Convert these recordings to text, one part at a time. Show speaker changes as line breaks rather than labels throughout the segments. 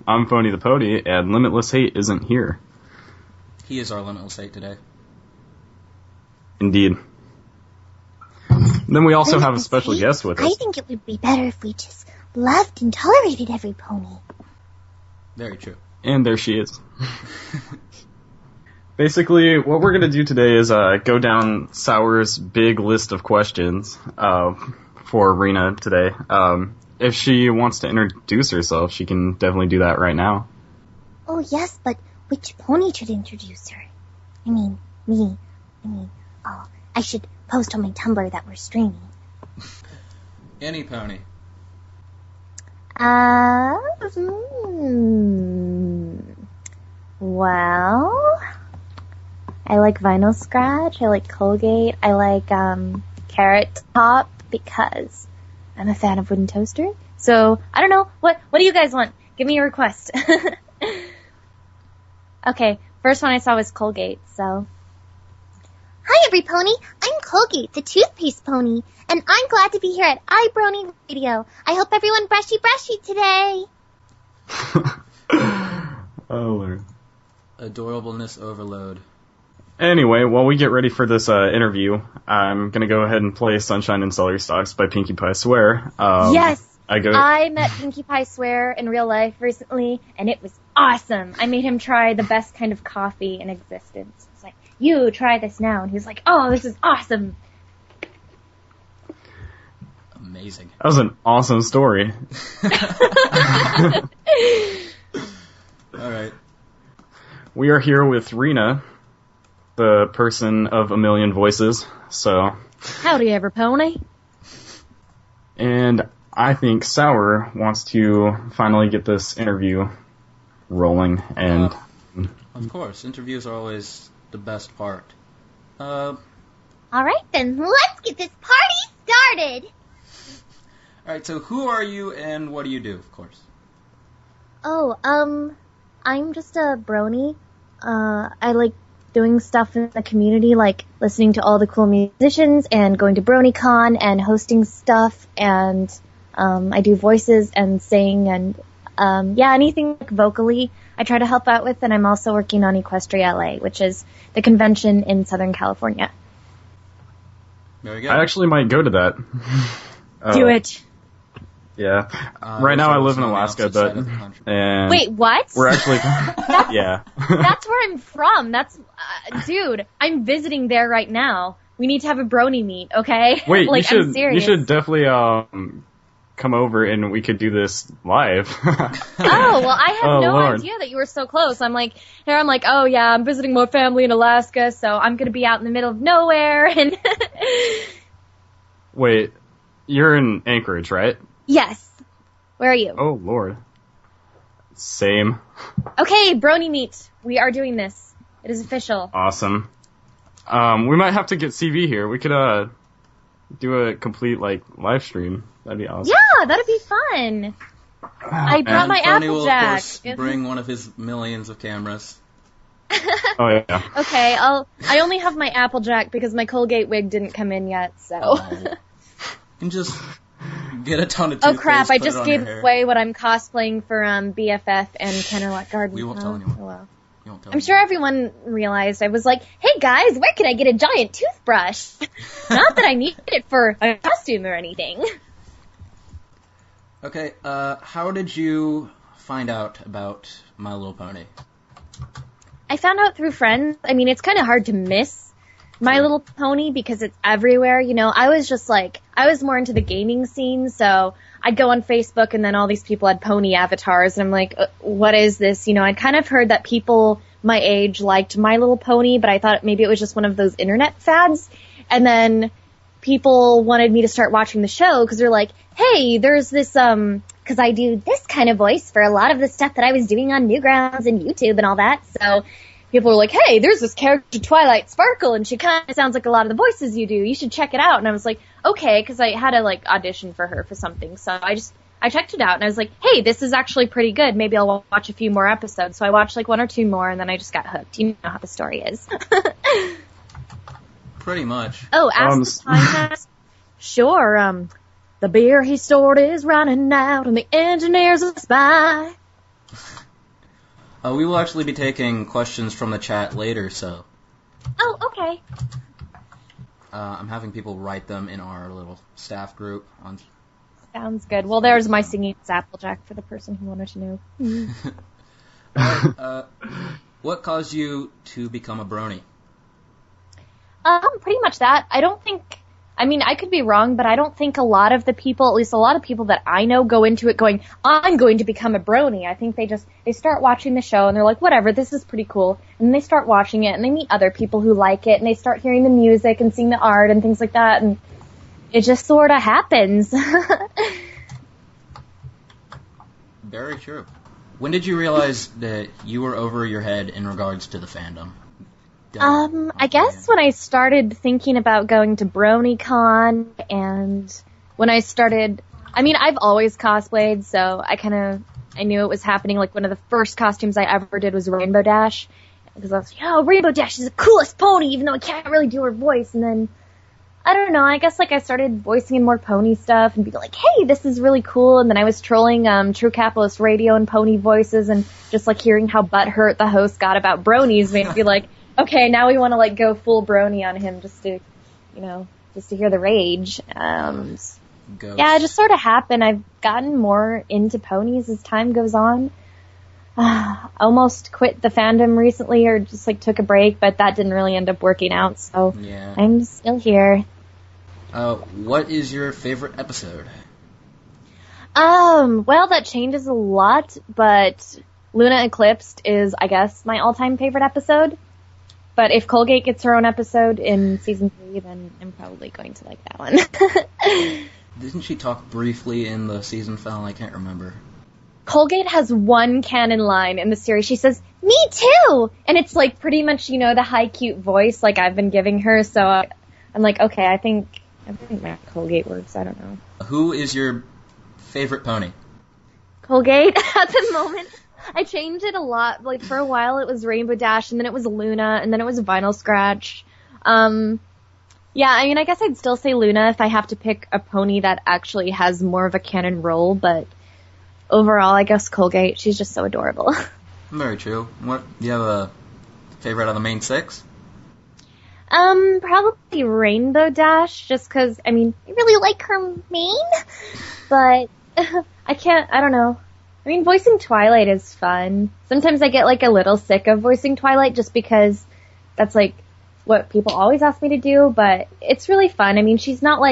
I'm Phony the Pony, and Limitless Hate isn't here.
He is our Limitless Hate today.
Indeed. Then we also have a special guest with us.
I think it would be better if we just loved and tolerated every pony.
Very true.
And there she is. Basically, what we're going to do today is go down Sour's big list of questions for Rena today. If she wants to introduce herself, she can definitely do that right now.
Oh, yes, but which pony should introduce her? I mean, me. I should post on my Tumblr that we're streaming.
Any pony.
Well, I like Vinyl Scratch, I like Colgate, I like Carrot Top because I'm a fan of Wooden Toaster. So, I don't know, what do you guys want? Give me a request. Okay, first one I saw was Colgate, so...
Hi, every pony. I'm Colgate, the toothpaste pony, and I'm glad to be here at iBrony Radio. I hope everyone brushy today.
Oh, Lord.
Adorableness overload.
Anyway, while we get ready for this interview, I'm going to go ahead and play Sunshine and Celery Stalks by Pinkie Pie Swear.
Yes! I met Pinkie Pie Swear in real life recently, and it was awesome. I made him try the best kind of coffee in existence. It's like, you try this now. And he was like, oh, this is awesome.
Amazing.
That was an awesome story.
All right.
We are here with Rena, the person of a million voices, so...
Howdy, ever pony.
And I think Sour wants to finally get this interview rolling, and...
Of course, interviews are always the best part.
Alright then, let's get this party started!
Alright, so who are you and what do you do, of course?
Oh, I'm just a brony. I like doing stuff in the community, like listening to all the cool musicians and going to BronyCon and hosting stuff, and I do voices and sing and anything like vocally I try to help out with, and I'm also working on Equestria LA, which is the convention in Southern California.
Very good.
I actually might go to that.
Do it.
Yeah. Right now I live in Alaska, but... And
wait, what?
We're actually... Yeah.
That's where I'm from. That's... dude, I'm visiting there right now. We need to have a brony meet, okay?
Wait,
like, I'm serious.
You should definitely come over and we could do this live.
Oh, well, I had no idea that you were so close. I'm like, oh yeah, I'm visiting my family in Alaska, so I'm gonna be out in the middle of nowhere, and...
Wait, you're in Anchorage, right?
Yes. Where are you?
Oh, Lord. Same.
Okay, brony meet. We are doing this. It is official.
Awesome. We might have to get CV here. We could, do a complete, live stream. That'd be awesome.
Yeah, that'd be fun. I brought my
Phony
Applejack.
will, of course, bring one of his millions of cameras.
Oh, yeah.
Okay, I only have my Applejack because my Colgate wig didn't come in yet, so...
You can just get a ton of
oh
toothpaste,
crap, I
put
just
it on
gave
your hair.
away what I'm cosplaying for BFF and Kennerlot Garden.
We won't tell anyone.
Oh, well.
You won't tell
I'm sure everyone realized I was like, hey guys, where can I get a giant toothbrush? Not that I need it for a costume or anything.
Okay, how did you find out about My Little Pony?
I found out through friends. I mean, it's kind of hard to miss My Little Pony because it's everywhere, you know. I was more into the gaming scene, so I'd go on Facebook and then all these people had pony avatars, and I'm like, what is this? You know, I'd kind of heard that people my age liked My Little Pony, but I thought maybe it was just one of those internet fads. And then people wanted me to start watching the show because they're like, hey, there's this, because I do this kind of voice for a lot of the stuff that I was doing on Newgrounds and YouTube and all that, so... People were like, hey, there's this character, Twilight Sparkle, and she kind of sounds like a lot of the voices you do. You should check it out. And I was like, okay, because I had to, audition for her for something. So I checked it out, and I was like, hey, this is actually pretty good. Maybe I'll watch a few more episodes. So I watched, one or two more, and then I just got hooked. You know how the story is.
Pretty much.
Oh, ask the time. Sure, the beer he stored is running out, and the engineer's a spy.
We will actually be taking questions from the chat later, so
Oh, okay.
I'm having people write them in our little staff group.
Sounds good. Well, there's my singing Applejack for the person who wanted to know.
Alright, what caused you to become a brony?
Pretty much that. I could be wrong, but I don't think a lot of the people, at least a lot of people that I know, go into it going, I'm going to become a brony. I think they start watching the show and they're like, whatever, this is pretty cool. And they start watching it and they meet other people who like it and they start hearing the music and seeing the art and things like that. And it just sort of happens.
Very true. When did you realize that you were over your head in regards to the fandom?
I guess when I started thinking about going to BronyCon and when I started, I've always cosplayed, so I knew it was happening. Like one of the first costumes I ever did was Rainbow Dash, because I was like, Rainbow Dash is the coolest pony, even though I can't really do her voice. And then, I don't know, I guess I started voicing in more pony stuff and be like, hey, this is really cool. And then I was trolling True Capitalist Radio and pony voices and just hearing how butthurt the host got about bronies made me be like, okay, now we want to go full brony on him just to hear the rage. Yeah, it just sort of happened. I've gotten more into ponies as time goes on. Almost quit the fandom recently or just took a break, but that didn't really end up working out, so yeah. I'm still here.
What is your favorite episode?
Well, that changes a lot, but Luna Eclipsed is, I guess, my all-time favorite episode. But if Colgate gets her own episode in season 3, then I'm probably going to like that one.
Didn't she talk briefly in the season finale? I can't remember.
Colgate has one canon line in the series. She says, "Me too!" And it's pretty much, the high cute voice I've been giving her. So I'm like, okay, I think my Colgate works. I don't know.
Who is your favorite pony?
Colgate at the moment. I changed it a lot. For a while it was Rainbow Dash, and then it was Luna, and then it was Vinyl Scratch. Yeah, I guess I'd still say Luna if I have to pick a pony that actually has more of a canon role, but overall, I guess Colgate. She's just so adorable.
Very true. Do you have a favorite out of the main 6?
Probably Rainbow Dash, just because, I really like her mane, but I don't know. Voicing Twilight is fun. Sometimes I get a little sick of voicing Twilight just because that's what people always ask me to do, but it's really fun. She's not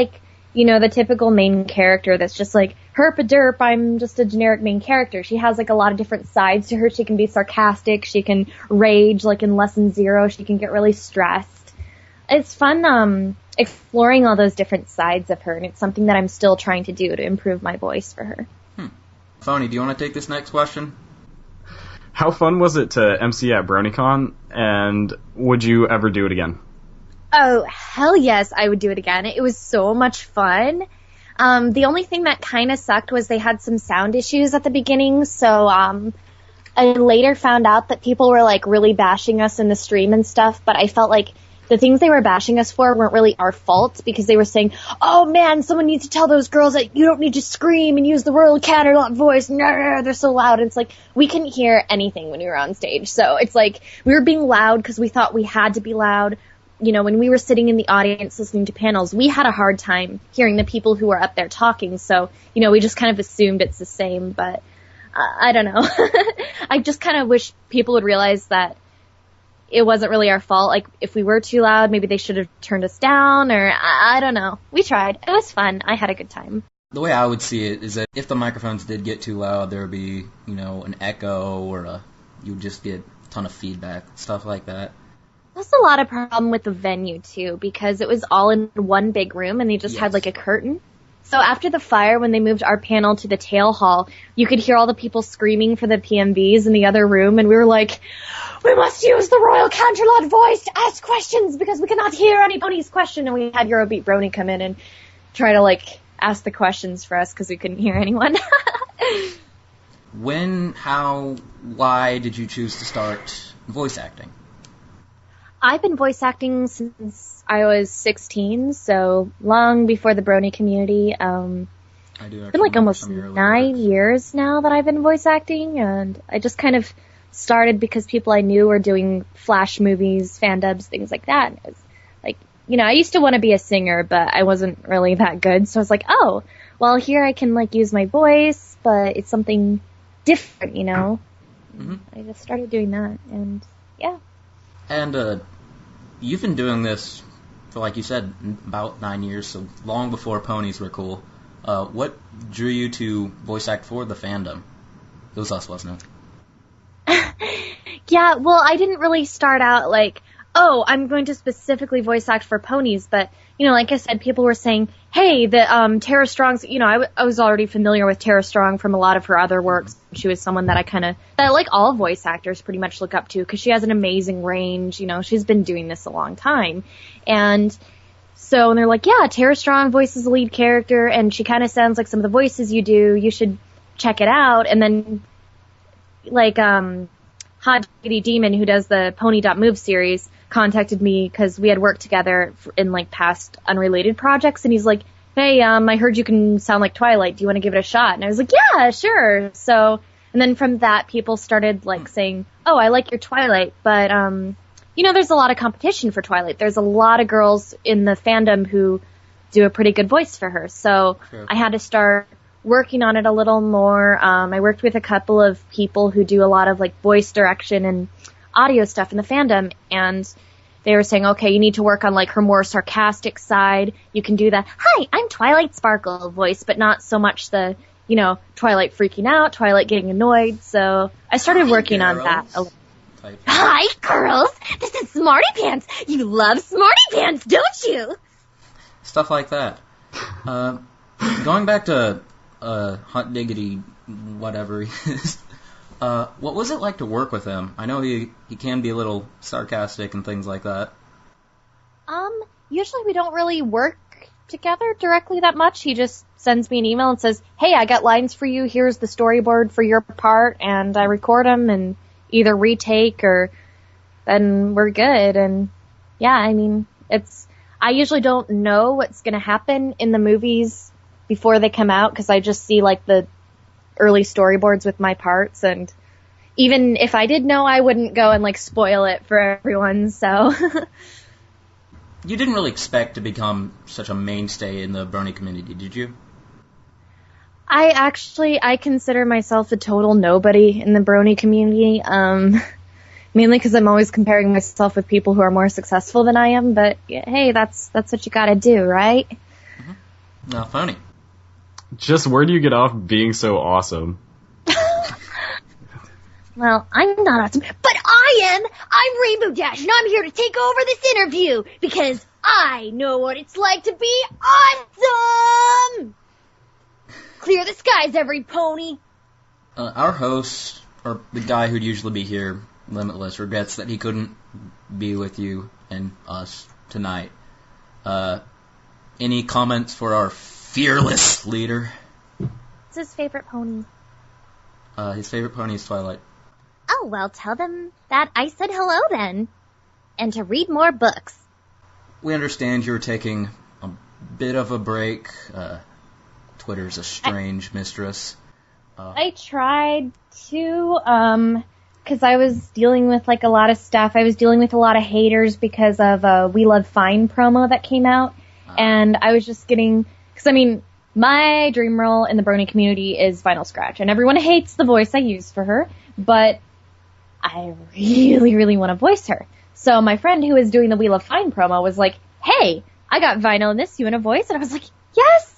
the typical main character that's just herp a derp, I'm just a generic main character. She has a lot of different sides to her. She can be sarcastic, she can rage in Lesson 0, she can get really stressed. It's fun exploring all those different sides of her, and it's something that I'm still trying to do to improve my voice for her.
Phony, do you want to take this next question?
How fun was it to MC at BronyCon, and would you ever do it again?
Oh, hell yes, I would do it again. It was so much fun. The only thing that kind of sucked was they had some sound issues at the beginning, so I later found out that people were really bashing us in the stream and stuff, but I felt the things they were bashing us for weren't really our fault, because they were saying, oh man, someone needs to tell those girls that you don't need to scream and use the Royal Canterlot voice. They're so loud. And it's we couldn't hear anything when we were on stage. So it's we were being loud because we thought we had to be loud. When we were sitting in the audience listening to panels, we had a hard time hearing the people who were up there talking. So, we just kind of assumed it's the same, but I don't know. I just kind of wish people would realize that it wasn't really our fault. If we were too loud, maybe they should have turned us down, or I don't know. We tried. It was fun. I had a good time.
The way I would see it is that if the microphones did get too loud, there would be, an echo, or you would just get a ton of feedback, stuff like that.
That's a lot of problem with the venue, too, because it was all in one big room, and they just had, a curtain. So after the fire, when they moved our panel to the tail hall, you could hear all the people screaming for the PMVs in the other room, and we were like, we must use the Royal Canterlot voice to ask questions because we cannot hear anybody's question. And we had Eurobeat Brony come in and try to, ask the questions for us because we couldn't hear anyone.
When, how, why did you choose to start voice acting?
I've been voice acting since I was 16, so long before the Brony community. It's been almost 9 years now that I've been voice acting, and I just kind of started because people I knew were doing Flash movies, Fandoms, things like that. And it was like, I used to want to be a singer, but I wasn't really that good. So I was like, oh, well, here I can, like, use my voice, but it's something different,
Mm-hmm.
I just started doing that, and yeah.
And you've been doing this for, like you said, about 9 years, so long before ponies were cool. What drew you to voice act for the fandom? It was us, wasn't it?
Yeah, well, I didn't really start out like, oh, I'm going to specifically voice act for ponies, but, like I said, people were saying, hey, the Tara Strong's, I was already familiar with Tara Strong from a lot of her other works. She was someone that that like all voice actors pretty much look up to, because she has an amazing range, she's been doing this a long time. And so, and they're like, yeah, Tara Strong voices the lead character, and she kind of sounds like some of the voices you do, you should check it out. And then, like, Hot Diggity Demon, who does the Pony.move series, contacted me because we had worked together in, like, past unrelated projects, and he's like, hey, I heard you can sound like Twilight, do you want to give it a shot? And I was like, yeah, sure. So, and then from that, people started, like, saying, oh, I like your Twilight, but, there's a lot of competition for Twilight. There's a lot of girls in the fandom who do a pretty good voice for her, so sure. I had to start working on it a little more. I worked with a couple of people who do a lot of, like, voice direction and audio stuff in the fandom, and they were saying, okay, you need to work on, like, her more sarcastic side. You can do that, hi, I'm Twilight Sparkle voice, but not so much the, Twilight freaking out, Twilight getting annoyed. So I started working on that a little.
Hi, girls. This is Smarty Pants. You love Smarty Pants, don't you?
Stuff like that. Going back to Hot Diggity, whatever he is, what was it like to work with him? I know he can be a little sarcastic and things like that.
Usually we don't really work together directly that much. He just sends me an email and says, hey, I got lines for you, here's the storyboard for your part, and I record them and either retake or then we're good. And yeah, I mean, I usually don't know what's going to happen in the movies before they come out, because I just see, like, the early storyboards with my parts, and even if I did know, I wouldn't go and, like, spoil it for everyone, so.
You didn't really expect to become such a mainstay in the Brony community, did you?
I consider myself a total nobody in the Brony community, mainly because I'm always comparing myself with people who are more successful than I am, but hey, that's what you gotta do, right?
Mm-hmm. Now, Phony.
Just where do you get off being so awesome?
Well, I'm not awesome, but I am! I'm Rainbow Dash, and I'm here to take over this interview, because I know what it's like to be awesome! Clear the skies, every pony!
Our host, or the guy who'd usually be here, Limitless, regrets that he couldn't be with you and us tonight. Any comments for our fearless leader?
What's his favorite pony?
His favorite pony is Twilight.
Oh, well, tell them that I said hello then. And to read more books.
We understand you're taking a bit of a break. Twitter's a strange mistress.
I tried to, because I was dealing with, like, a lot of stuff. I was dealing with a lot of haters because of a We Love Fine promo that came out. And I was just getting, because, I mean, my dream role in the Brony community is Vinyl Scratch. And everyone hates the voice I use for her, but I really, really want to voice her. So my friend who was doing the We Love Fine promo was like, hey, I got Vinyl in this, you want a voice? And I was like, yes!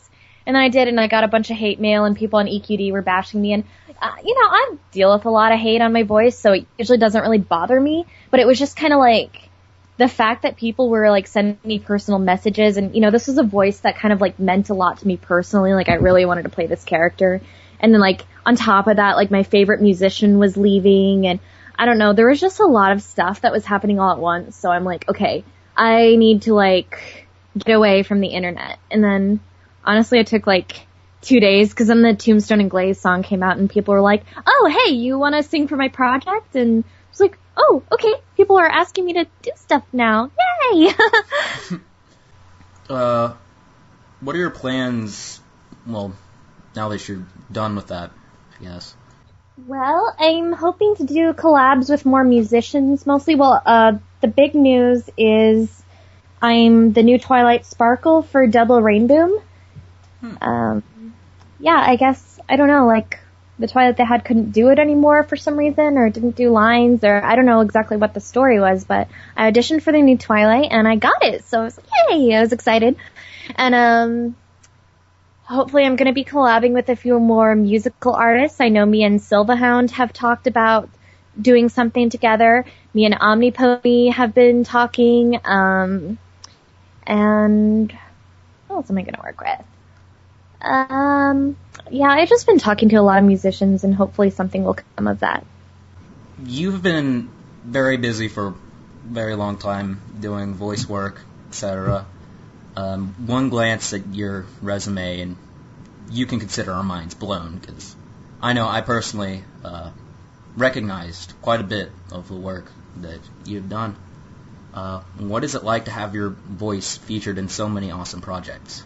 And I did, and I got a bunch of hate mail, and people on EQD were bashing me. And, I deal with a lot of hate on my voice, so it usually doesn't really bother me. But it was just kind of like the fact that people were, like, sending me personal messages. And, this was a voice that kind of, like, meant a lot to me personally. Like, I really wanted to play this character. And then, like, on top of that, like, my favorite musician was leaving. And I don't know, there was just a lot of stuff that was happening all at once. So I'm like, okay, I need to, like, get away from the internet. And then, honestly, it took, like, 2 days, because then the Tombstone and Glaze song came out, and people were like, oh, hey, you want to sing for my project? And I was like, oh, okay, people are asking me to do stuff now. Yay!
What are your plans, well, now that you're done with that, I guess?
Well, I'm hoping to do collabs with more musicians mostly. Well, the big news is I'm the new Twilight Sparkle for Double Rainboom. Yeah, I guess, I don't know, like, the Twilight they had couldn't do it anymore for some reason, or didn't do lines, or I don't know exactly what the story was, but I auditioned for the new Twilight, and I got it, so I was like, yay, I was excited. And, hopefully I'm gonna be collabing with a few more musical artists. I know me and Silvahound have talked about doing something together. Me and Omnipony have been talking, and who else am I gonna work with? Yeah, I've just been talking to a lot of musicians, and hopefully something will come of that.
You've been very busy for a very long time doing voice work, etc. One glance at your resume, and you can consider our minds blown, because I know I personally recognized quite a bit of the work that you've done. What is it like to have your voice featured in so many awesome projects?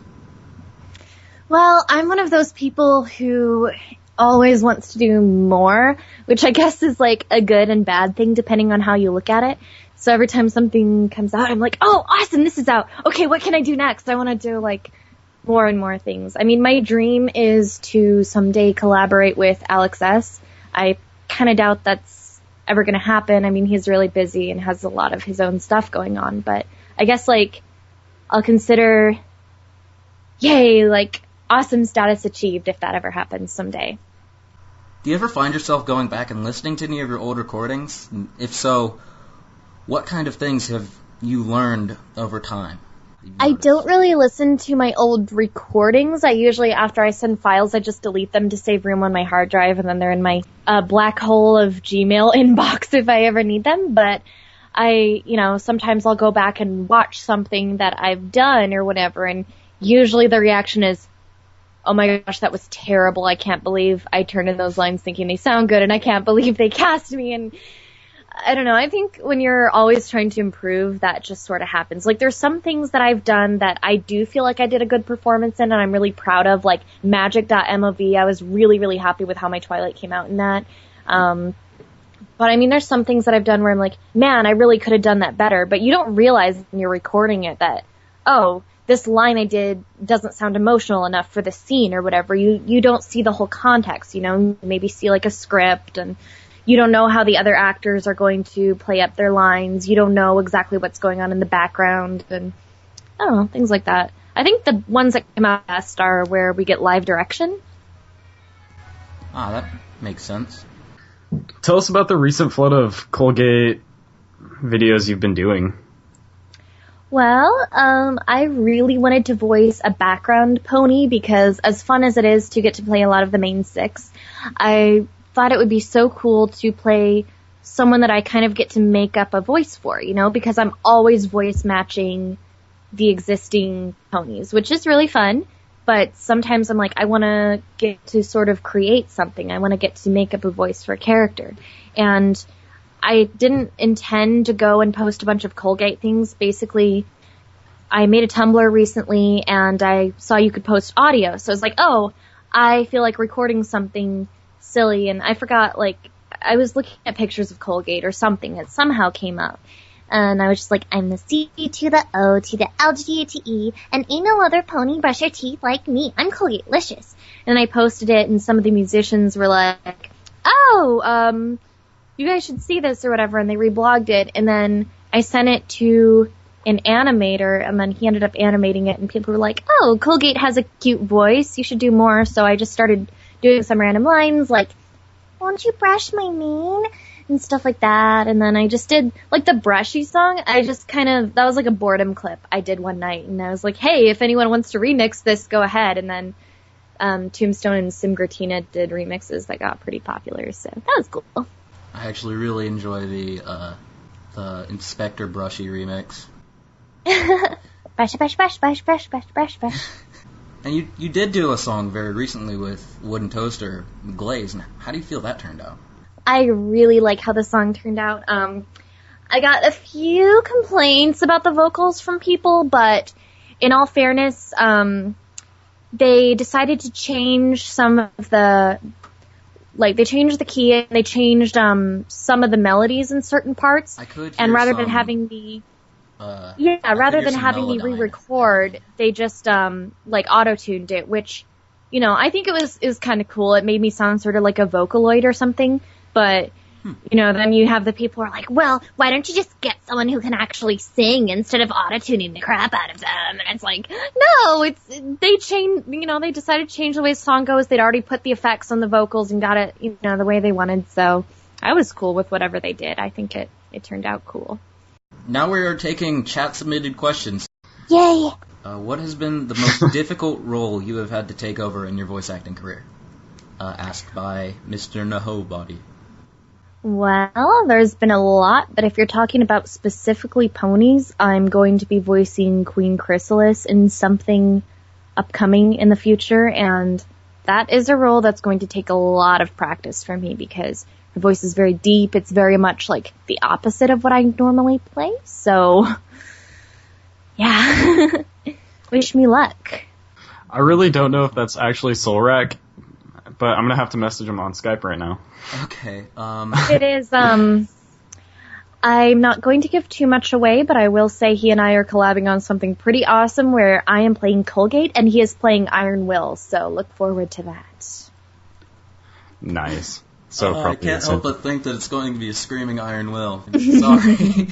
Well, I'm one of those people who always wants to do more, which I guess is like a good and bad thing depending on how you look at it. So every time something comes out, I'm like, oh, awesome, this is out. Okay, what can I do next? I want to do like more and more things. I mean, my dream is to someday collaborate with Alex S. I kind of doubt that's ever going to happen. I mean, he's really busy and has a lot of his own stuff going on, but I guess like I'll consider, yay, like, awesome status achieved if that ever happens someday.
Do you ever find yourself going back and listening to any of your old recordings? If so, what kind of things have you learned over time?
I don't really listen to my old recordings. I usually, after I send files, I just delete them to save room on my hard drive, and then they're in my black hole of Gmail inbox if I ever need them. But sometimes I'll go back and watch something that I've done or whatever, and usually the reaction is, oh my gosh, that was terrible. I can't believe I turned in those lines thinking they sound good, and I can't believe they cast me. And I don't know, I think when you're always trying to improve, that just sort of happens. Like, there's some things that I've done that I do feel like I did a good performance in, and I'm really proud of, like Magic.mov. I was really, really happy with how my Twilight came out in that. But I mean, there's some things that I've done where I'm like, man, I really could have done that better. But you don't realize when you're recording it that, oh, this line I did doesn't sound emotional enough for the scene or whatever. You don't see the whole context, you maybe see like a script, and you don't know how the other actors are going to play up their lines. You don't know exactly what's going on in the background, and I don't know, things like that. I think the ones that come out best are where we get live direction.
Ah, that makes sense.
Tell us about the recent flood of Colgate videos you've been doing.
Well, I really wanted to voice a background pony because as fun as it is to get to play a lot of the main six, I thought it would be so cool to play someone that I kind of get to make up a voice for, because I'm always voice matching the existing ponies, which is really fun. But sometimes I'm like, I want to get to sort of create something. I want to get to make up a voice for a character. And I didn't intend to go and post a bunch of Colgate things. Basically, I made a Tumblr recently, and I saw you could post audio. So I was like, oh, I feel like recording something silly. And I forgot, I was looking at pictures of Colgate or something that somehow came up. And I was just like, I'm the C to the O to the L G to E, and ain't no other pony brush your teeth like me. I'm Colgate-licious. And I posted it, and some of the musicians were like, oh, you guys should see this or whatever, and they reblogged it, and then I sent it to an animator, and then he ended up animating it, and people were like, oh, Colgate has a cute voice, you should do more. So I just started doing some random lines, like, won't you brush my mane? And stuff like that, and then I just did, the Brushy song, that was like a boredom clip I did one night, and I was like, hey, if anyone wants to remix this, go ahead, and then Tombstone and Simgratina did remixes that got pretty popular, so that was cool.
I actually really enjoy the Inspector Brushy remix.
Brush, brush, brush, brush, brush, brush, brush, brush.
And you did do a song very recently with Wooden Toaster, Glaze. How do you feel that turned out?
I really like how the song turned out. I got a few complaints about the vocals from people, but in all fairness, they decided to change some of the like, they changed the key, and they changed, some of the melodies in certain parts.
I could
and
hear
rather
some,
than having me,
I
rather
could hear
than
some
having me
Melodyne.
re-record, they just, like, auto-tuned it, which, you know, I think it was kind of cool. It made me sound sort of like a Vocaloid or something, but, you know, then you have the people who are like, well, why don't you just get someone who can actually sing instead of auto-tuning the crap out of them? And it's like, no, they decided to change the way the song goes. They'd already put the effects on the vocals and got it, you know, the way they wanted, so I was cool with whatever they did. I think it turned out cool.
Now we are taking chat-submitted questions.
Yay!
What has been the most difficult role you have had to take over in your voice acting career? Asked by Mr. Nahobody.
Well, there's been a lot, but if you're talking about specifically ponies, I'm going to be voicing Queen Chrysalis in something upcoming in the future, and that is a role that's going to take a lot of practice from me because her voice is very deep. It's very much like the opposite of what I normally play, so yeah. Wish me luck.
I really don't know if that's actually Solrak, but I'm gonna have to message him on Skype right now.
Okay,
It is, I'm not going to give too much away, but I will say he and I are collabing on something pretty awesome where I am playing Colgate and he is playing Iron Will, so look forward to that.
Nice. So
I
probably
can't help but think that it's going to be a screaming Iron Will. Sorry.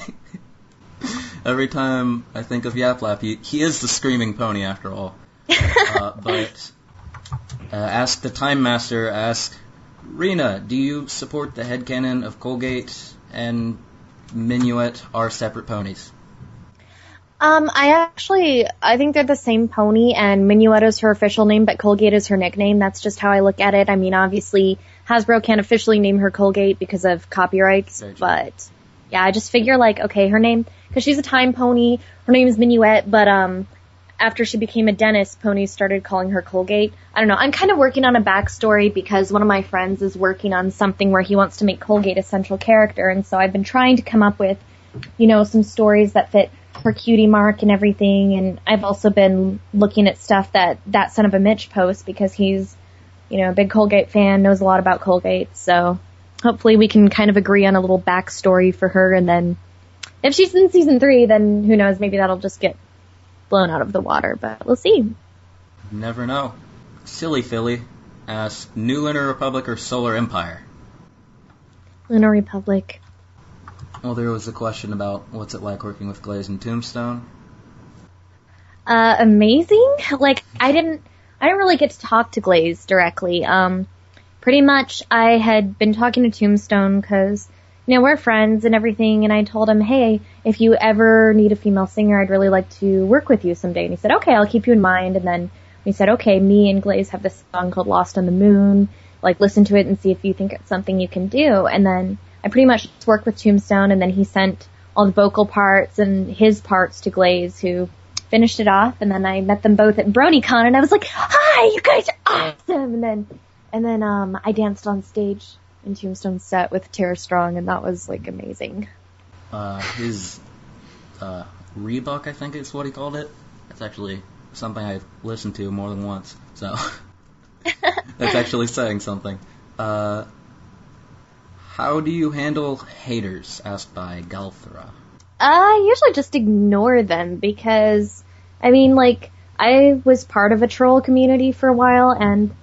Every time I think of Yaplap, he is the screaming pony after all. But ask the Time Master, ask Rena, do you support the headcanon of Colgate and Minuet are separate ponies?
I think they're the same pony, and Minuet is her official name, but Colgate is her nickname. That's just how I look at it. I mean, obviously, Hasbro can't officially name her Colgate because of copyrights, but yeah, I just figure, like, okay, her name, because she's a time pony, her name is Minuet, but, after she became a dentist, ponies started calling her Colgate. I don't know, I'm kind of working on a backstory because one of my friends is working on something where he wants to make Colgate a central character, and so I've been trying to come up with, you know, some stories that fit her cutie mark and everything, and I've also been looking at stuff that son of a Mitch posts because he's, you know, a big Colgate fan, knows a lot about Colgate, so hopefully we can kind of agree on a little backstory for her, and then if she's in season 3, then who knows, maybe that'll just get blown out of the water, but we'll see.
Never know. Silly Philly asks, New Lunar Republic or Solar Empire?
Lunar Republic.
Well, there was a question about what's it like working with Glaze and Tombstone.
Amazing. Like, I didn't really get to talk to Glaze directly. Pretty much I had been talking to Tombstone because, you know, we're friends and everything, and I told him, hey, if you ever need a female singer, I'd really like to work with you someday. And he said, okay, I'll keep you in mind. And then we said, okay, me and Glaze have this song called Lost on the Moon. Like, listen to it and see if you think it's something you can do. And then I pretty much worked with Tombstone, and then he sent all the vocal parts and his parts to Glaze, who finished it off. And then I met them both at BronyCon, and I was like, hi, you guys are awesome. And then I danced on stage in Tombstone's set with Tara Strong, and that was, like, amazing.
His Reebok, I think is what he called it. That's actually something I've listened to more than once, so that's actually saying something. How do you handle haters? Asked by Galthra.
I usually just ignore them because, I mean, like, I was part of a troll community for a while, and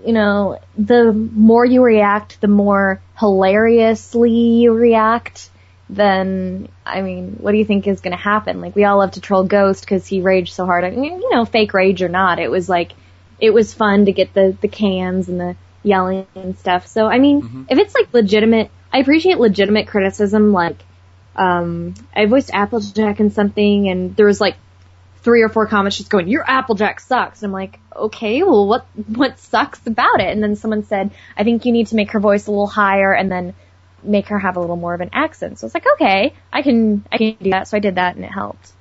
you know, the more you react, the more hilariously you react, then, I mean, what do you think is going to happen? Like, we all love to troll Ghost because he raged so hard. You know, fake rage or not, it was like, it was fun to get the cans and the yelling and stuff. So, I mean, if it's like legitimate, I appreciate legitimate criticism, like, I voiced Applejack in something, and there was like 3 or 4 comments just going, your Applejack sucks. And I'm like, okay, well, what sucks about it? And then someone said, I think you need to make her voice a little higher and then make her have a little more of an accent. So it's like, okay, I can do that. So I did that, and it helped.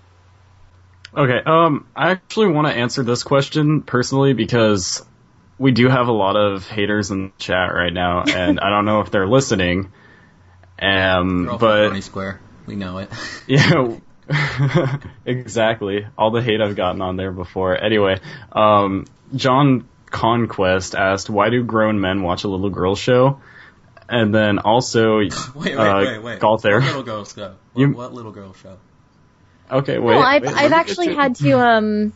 Okay, I actually want to answer this question personally because we do have a lot of haters in the chat right now, and I don't know if they're listening.
They're all
but
Phony Square, we know it.
Yeah. Exactly. All the hate I've gotten on there before. Anyway, John Conquest asked, why do grown men watch a little girl show? And then also,
wait.
Golf Air.
What little girl show? What little girl show?
Okay, wait.
Well, I've actually had to,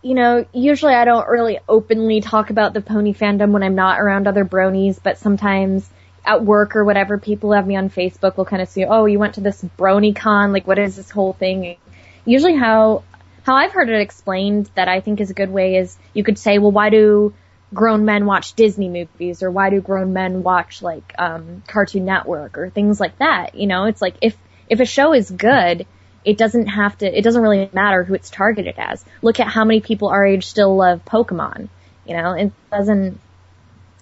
usually I don't really openly talk about the pony fandom when I'm not around other bronies, but sometimes at work or whatever, people have me on Facebook will kind of see, oh, you went to this BronyCon, like what is this whole thing? Usually how I've heard it explained that I think is a good way is you could say, well, why do grown men watch Disney movies, or why do grown men watch like Cartoon Network or things like that? It's like if a show is good, it doesn't really matter who it's targeted as. Look at how many people our age still love Pokemon. If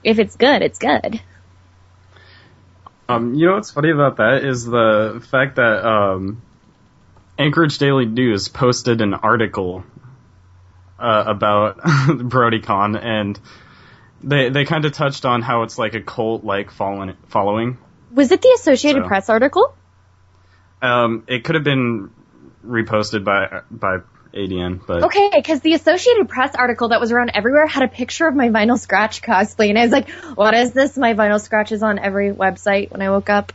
it's good, it's good.
What's funny about that is the fact that Anchorage Daily News posted an article about BronyCon, and they kind of touched on how it's like a cult-like following.
Was it the Associated Press article?
It could have been reposted by ADN, but...
Okay, because the Associated Press article that was around everywhere had a picture of my Vinyl Scratch cosplay, and I was like, what is this? My Vinyl Scratch is on every website when I woke up.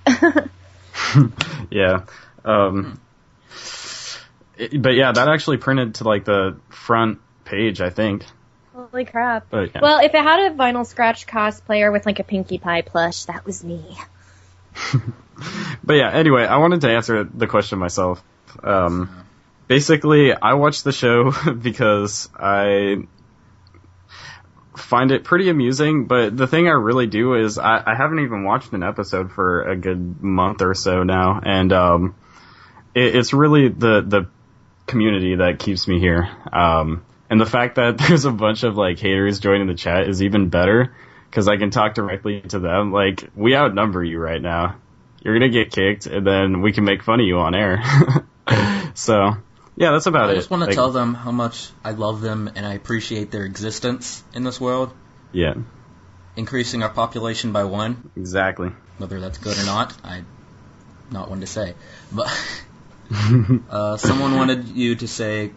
Yeah. But yeah, that actually printed to like the front page, I think.
Holy crap.
But, yeah.
Well, if it had a Vinyl Scratch cosplayer with like a Pinkie Pie plush, that was me.
But yeah, anyway, I wanted to answer the question myself. Basically, I watch the show because I find it pretty amusing, but the thing I really do is I haven't even watched an episode for a good month or so now, and it's really the community that keeps me here. And the fact that there's a bunch of like haters joining the chat is even better, because I can talk directly to them. Like, we outnumber you right now. You're gonna get kicked, and then we can make fun of you on air. So, yeah, that's about it.
I just want to tell them how much I love them and I appreciate their existence in this world.
Yeah.
Increasing our population by 1.
Exactly.
Whether that's good or not, I'm not one to say. But someone wanted you to say,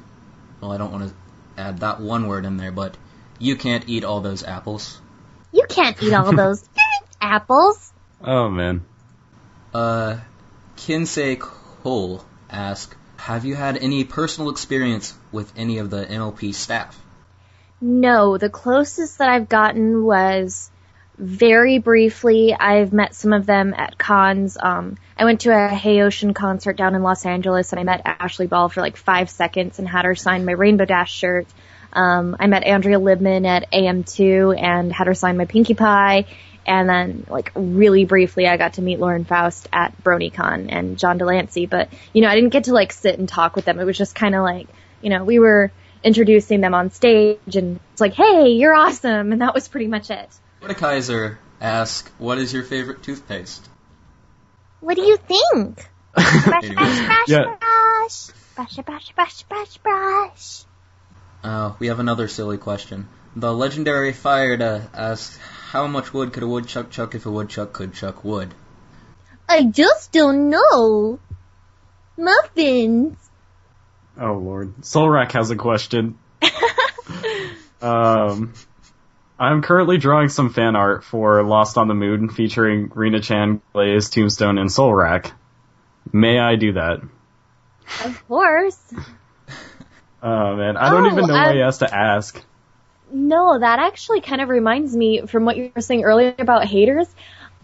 well, I don't want to add that one word in there, but you can't eat all those apples.
You can't eat all those apples.
Oh, man.
Kinsei Cole asked, have you had any personal experience with any of the NLP staff?
No, the closest that I've gotten was very briefly. I've met some of them at cons. I went to a Hey Ocean concert down in Los Angeles, and I met Ashley Ball for like 5 seconds and had her sign my Rainbow Dash shirt. I met Andrea Libman at AM2 and had her sign my Pinkie Pie. And then, like, really briefly, I got to meet Lauren Faust at BronyCon and John Delancey. But, I didn't get to, like, sit and talk with them. It was just kind of like, we were introducing them on stage, and it's like, hey, you're awesome. And that was pretty much it.
Mordekaiser asked, what is your favorite toothpaste?
What do you think? Brush, brush, brush,
Yeah.
brush. Brush, brush, brush, brush, brush.
We have another silly question. The legendary Fireda asks, how much wood could a woodchuck chuck if a woodchuck could chuck wood?
I just don't know. Muffins.
Oh, Lord. Solrak has a question. I'm currently drawing some fan art for Lost on the Moon featuring Rina-chan, Glaze, Tombstone, and Solrak. May I do that?
Of course.
Oh, man. I don't even know what he has to ask.
No, that actually kind of reminds me from what you were saying earlier about haters.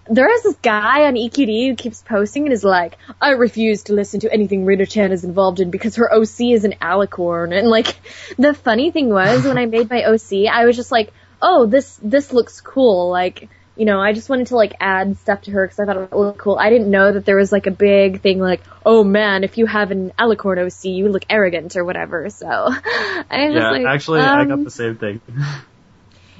There is this guy on EQD who keeps posting and is like, I refuse to listen to anything Rina-chan is involved in because her OC is an alicorn. And like, the funny thing was when I made my OC, I was just like, oh, this looks cool. Like, I just wanted to like add stuff to her because I thought it looked cool. I didn't know that there was like a big thing like, oh man, if you have an alicorn OC, you look arrogant or whatever. So I was like,
actually, I got the same thing.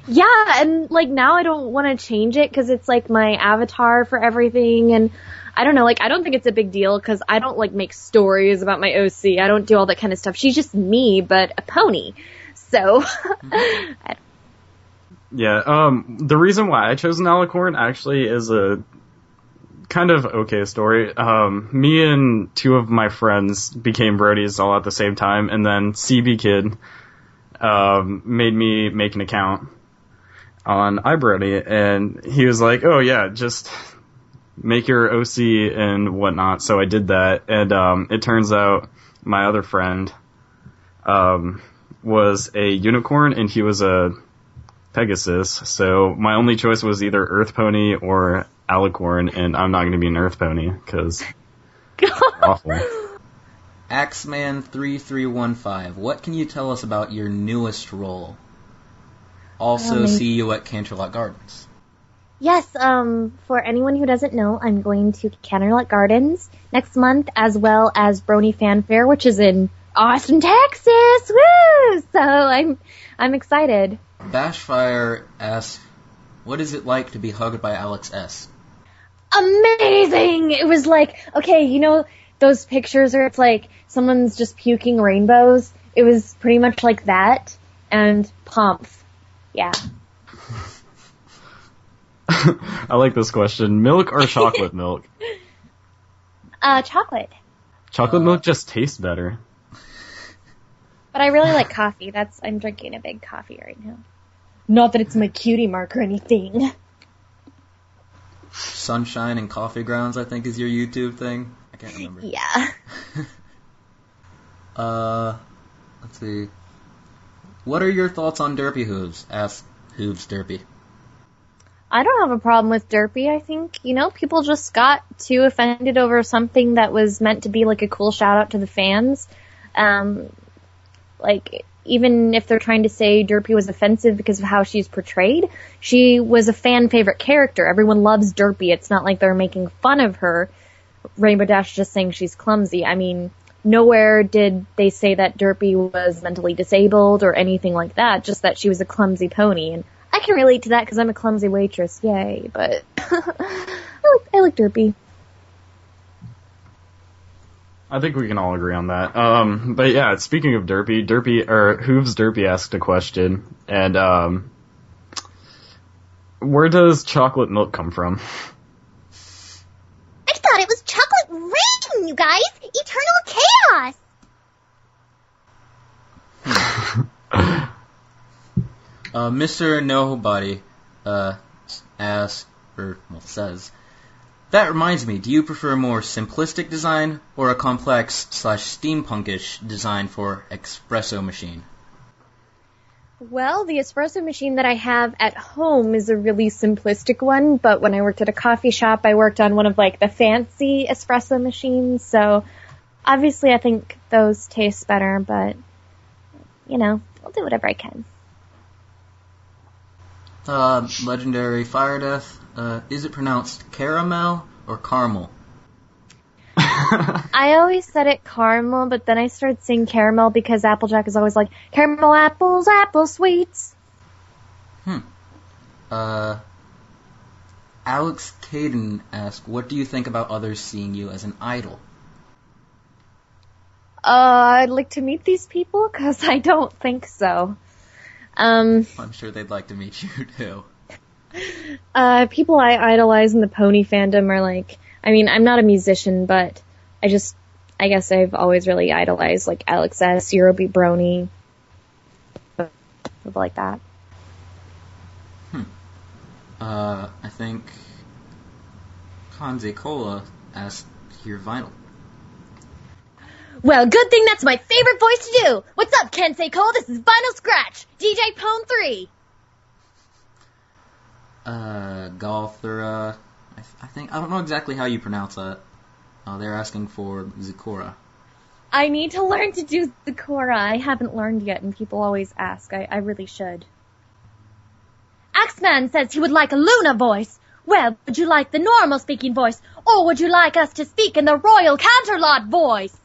Yeah, and like now I don't want to change it because it's like my avatar for everything, and I don't know, like I don't think it's a big deal because I don't like make stories about my OC. I don't do all that kind of stuff. She's just me, but a pony. So.
Yeah, the reason why I chose an alicorn actually is a kind of okay story. Me and 2 of my friends became Brodies all at the same time, and then CB Kid made me make an account on iBrony, and he was like, "Oh yeah, just make your OC and whatnot." So I did that, and it turns out my other friend was a unicorn, and he was a Pegasus. So my only choice was either Earth Pony or Alicorn, and I'm not going to be an Earth Pony because awful.
Axeman3315, what can you tell us about your newest role? Also, see you at Canterlot Gardens.
Yes, for anyone who doesn't know, I'm going to Canterlot Gardens next month, as well as Brony Fanfare, which is in Austin, Texas. Woo! So I'm excited.
Bashfire asks, what is it like to be hugged by Alex S?
Amazing! It was like, okay, you know those pictures where it's like someone's just puking rainbows? It was pretty much like that, and Pomp. Yeah.
I like this question. Milk or chocolate milk?
Chocolate.
Chocolate milk just tastes better.
But I really like coffee. I'm drinking a big coffee right now. Not that it's my cutie mark or anything.
Sunshine and Coffee Grounds, I think, is your YouTube thing. I can't remember.
Yeah.
Let's see. What are your thoughts on Derpy Hooves? Asks Hooves Derpy.
I don't have a problem with Derpy. I think, people just got too offended over something that was meant to be like a cool shout out to the fans. Even if they're trying to say Derpy was offensive because of how she's portrayed, she was a fan favorite character. Everyone loves Derpy. It's not like they're making fun of her. Rainbow Dash just saying she's clumsy. I mean, nowhere did they say that Derpy was mentally disabled or anything like that, just that she was a clumsy pony. And I can relate to that because I'm a clumsy waitress. Yay. But I like Derpy.
I think we can all agree on that. But yeah, speaking of Derpy, Hooves Derpy asked a question, and where does chocolate milk come from?
I thought it was chocolate rain, you guys! Eternal chaos!
Mr. Nobody says, that reminds me, do you prefer more simplistic design or a complex / steampunkish design for espresso machine?
Well, the espresso machine that I have at home is a really simplistic one, but when I worked at a coffee shop, I worked on one of the fancy espresso machines, so obviously I think those taste better, but, I'll do whatever I can.
Legendary Fire Death, is it pronounced caramel or caramel?
I always said it caramel, but then I started saying caramel because Applejack is always like, caramel apples, apple sweets.
Alex Caden asks, what do you think about others seeing you as an idol?
I'd like to meet these people, because I don't think so.
I'm sure they'd like to meet you, too.
People I idolize in the pony fandom are I'm not a musician, but I guess I've always really idolized Alex S, iBrony, people like that.
I think Kanze Cola asked your vinyl.
Well, good thing that's my favorite voice to do! What's up, Kensei Cole? This is Vinyl Scratch, DJ Pone 3!
Galthura, I don't know exactly how you pronounce that. They're asking for Zikora.
I need to learn to do Zikora. I haven't learned yet, and people always ask. I really should.
Axeman says he would like a Luna voice. Well, would you like the normal speaking voice, or would you like us to speak in the Royal Canterlot voice?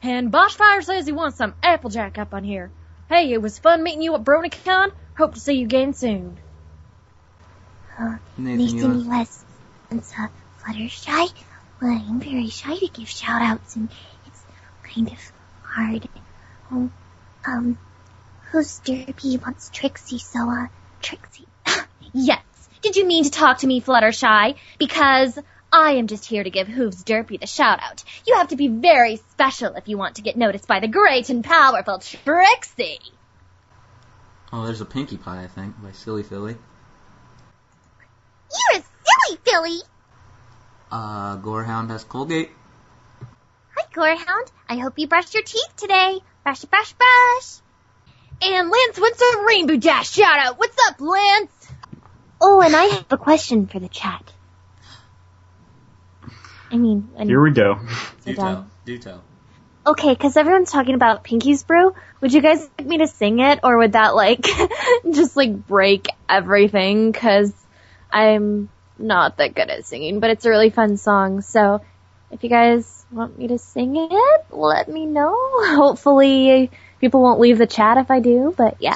And Boschfire says he wants some Applejack up on here. Hey, it was fun meeting you at BronyCon. Hope to see you again soon.
Mason West and Fluttershy. Well, I'm very shy to give shout-outs, and it's kind of hard. Who's Derpy wants Trixie, so, Trixie. Yes. Did you mean to talk to me, Fluttershy? Because I am just here to give Hooves Derpy the shout-out. You have to be very special if you want to get noticed by the great and powerful Trixie.
Oh, there's a Pinkie Pie, I think, by Silly Philly.
You're a silly Philly!
Gorehound has Colgate.
Hi, Gorehound. I hope you brushed your teeth today. Brush, brush, brush.
And Lance wants a Rainbow Dash shout out. What's up, Lance?
Oh, and I have a question for the chat.
Here we go.
Do tell.
Okay, because everyone's talking about Pinky's Brew. Would you guys like me to sing it, or would that, just, break everything? Because I'm not that good at singing, but it's a really fun song. So if you guys want me to sing it, let me know. Hopefully people won't leave the chat if I do, but yeah.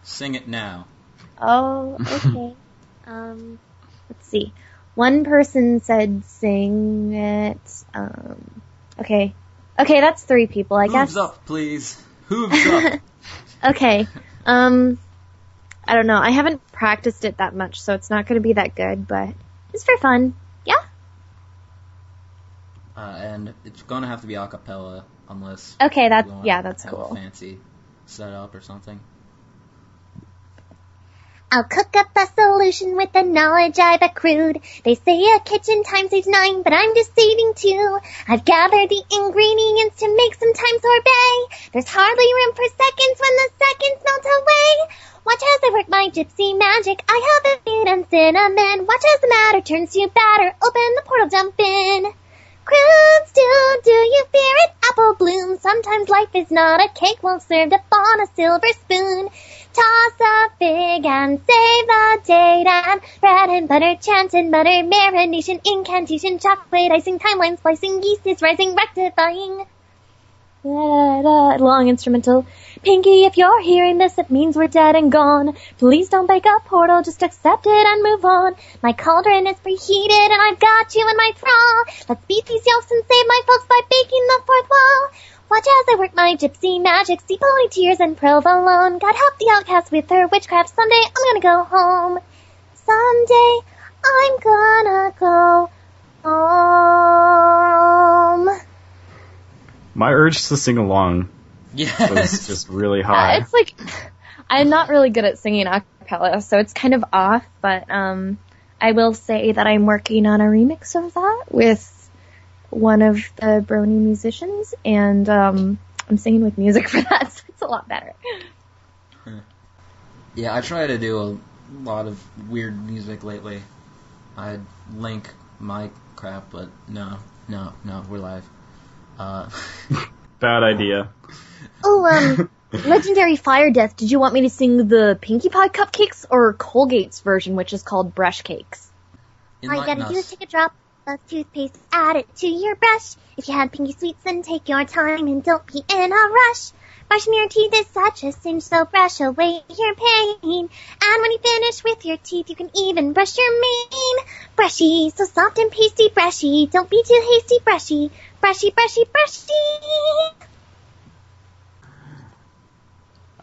Sing it now.
Oh, okay. Let's see. One person said sing it. Okay, that's 3 people, I guess.
Hooves up, please. Hooves up.
Okay. I don't know. I haven't practiced it that much, so it's not going to be that good, but it's for fun. Yeah?
And it's going to have to be a cappella, unless...
Okay, that's
have
cool.
a fancy setup or something.
I'll cook up a solution with the knowledge I've accrued. They say a kitchen time saves 9, but I'm just saving 2. I've gathered the ingredients to make some time sorbet. There's hardly room for seconds when the seconds melt away. Watch as I work my gypsy magic. I have a bit of cinnamon. Watch as the matter turns to batter. Open the portal, jump in. Croons do you fear it? Apple bloom. Sometimes life is not a cake well served up on a silver spoon. Toss a fig and save the date, and bread and butter, chant and butter, marination, incantation, chocolate icing, timeline splicing, yeast is rising, rectifying. Long instrumental. Pinky, if you're hearing this, it means we're dead and gone. Please don't break a portal, just accept it and move on. My cauldron is preheated and I've got you in my thrall. Let's beat these yelps and save my folks by breaking the fourth wall. Watch as I work my gypsy magic, see holy tears and provolone. God help the outcast with her witchcraft. Someday I'm gonna go home. Someday I'm gonna go home.
My urge to sing along
Yes.
was just really high.
It's I'm not really good at singing a cappella, so it's kind of off, but I will say that I'm working on a remix of that with one of the Brony musicians, and I'm singing with music for that, so it's a lot better.
Yeah, I try to do a lot of weird music lately. I'd link my crap, but no, we're live.
Bad idea.
Oh, Legendary Fire Death, did you want me to sing the Pinkie Pie cupcakes or Colgate's version, which is called Brush Cakes?
All you gotta do is take a drop of toothpaste, add it to your brush. If you had Pinky Sweets, then take your time and don't be in a rush. Brushing your teeth is such a cinch, so brush away your pain. And when you finish with your teeth, you can even brush your mane. Brushy, so soft and pasty, brushy. Don't be too hasty, brushy. Brushy, brushy, brushy.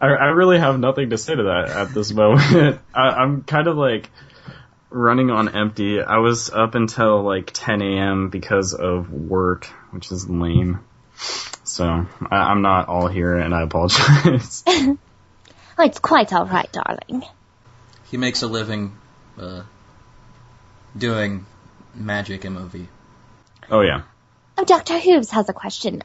I really have nothing to say to that at this moment. I'm kind of running on empty. I was up until 10 a.m. because of work, which is lame. So I'm not all here, and I apologize.
Oh, it's quite all right, darling.
He makes a living doing magic MOV.
Oh, yeah.
Oh, Dr. Hooves has a question.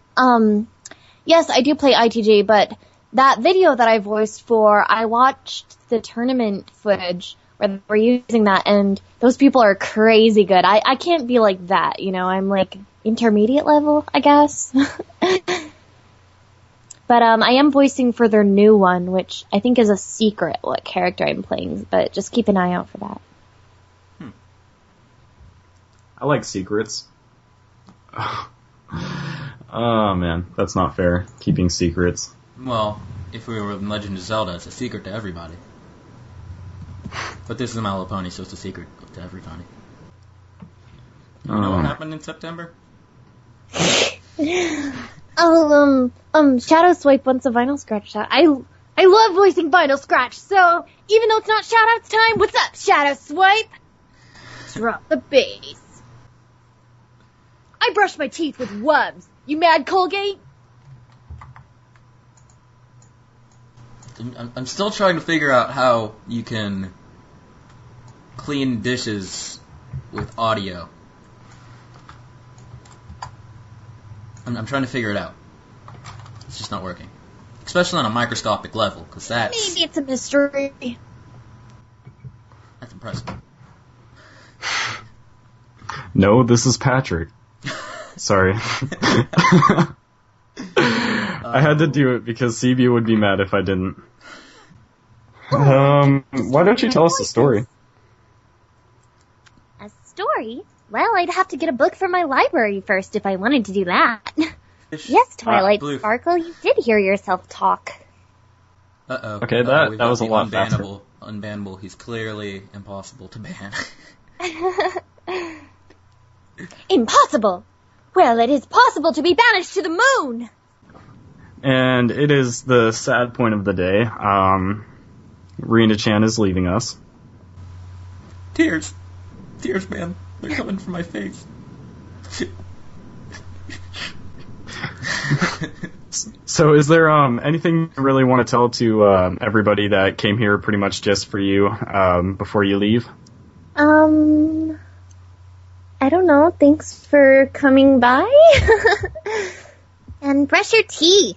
Yes, I do play ITG, but that video that I voiced for, I watched the tournament footage where they were using that, and those people are crazy good. I can't be like that, I'm intermediate level, I guess. But I am voicing for their new one, which I think is a secret what character I'm playing, but just keep an eye out for that.
I like secrets. Oh, man, that's not fair, keeping secrets.
Well, if we were in Legend of Zelda, it's a secret to everybody. But this is My Little Pony, so it's a secret to everybody. You know what happened in September?
Shadow Swipe wants a Vinyl Scratch shout. I love voicing Vinyl Scratch, so even though it's not shoutouts time, what's up, Shadow Swipe? Drop the bass. I brush my teeth with Wubs. You mad, Colgate?
I'm still trying to figure out how you can clean dishes with audio. I'm trying to figure it out. It's just not working. Especially on a microscopic level, because that's...
Maybe it's a mystery.
That's impressive.
No, this is Patrick. Sorry. I had to do it because CB would be mad if I didn't. Why don't you tell us the story?
A story? Well, I'd have to get a book from my library first if I wanted to do that. Yes, Twilight
Blue.
Sparkle, you did hear yourself talk.
Uh-oh.
Okay, that was a lot faster.
Unbannable. He's clearly impossible to ban.
Impossible! Well, it is possible to be banished to the moon!
And it is the sad point of the day. Rina-chan is leaving us.
Tears. Tears, man. They're coming from my face.
So is there anything you really want to tell to everybody that came here pretty much just for you before you leave?
I don't know. Thanks for coming by. And brush your teeth.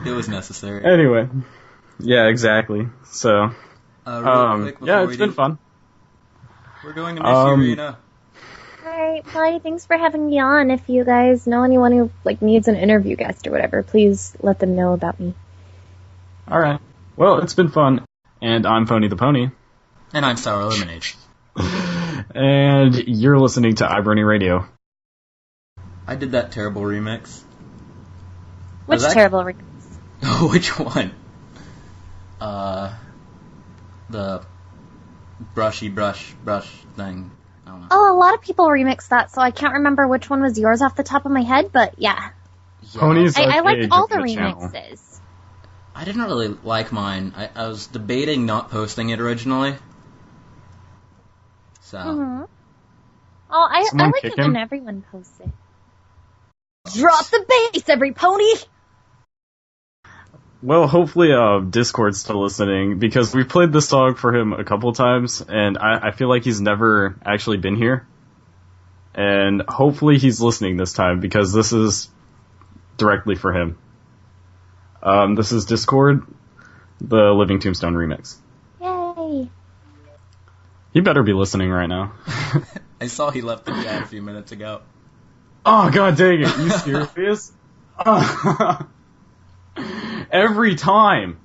It was necessary.
Anyway. Yeah, exactly. So,
Real quick before
yeah,
we
it's been fun.
We're going to miss you, Rena.
Alright, bye. Thanks for having me on. If you guys know anyone who needs an interview guest or whatever, please let them know about me.
Alright. Well, it's been fun. And I'm Phony the Pony.
And I'm Sour Lemonade.
And you're listening to iBrony Radio.
I did that terrible remix.
Which terrible remix?
Oh, which one? The brushy brush thing. I don't know.
Oh, a lot of people remix that, so I can't remember which one was yours off the top of my head, but yeah.
Pony's
I liked
Arcade
all the
on the channel.
remixes.
I didn't really like mine. I was debating not posting it originally. So.
Mm-hmm. Oh, I like
kick
it when
him?
everyone posts it. Drop the bass, every pony!
Well, hopefully Discord's still listening, because we've played this song for him a couple times, and I feel like he's never actually been here. And hopefully he's listening this time, because this is directly for him. This is Discord, the Living Tombstone remix.
Yay!
He better be listening right now.
I saw he left the chat a few minutes ago.
Oh, god dang it, you serious? Every time!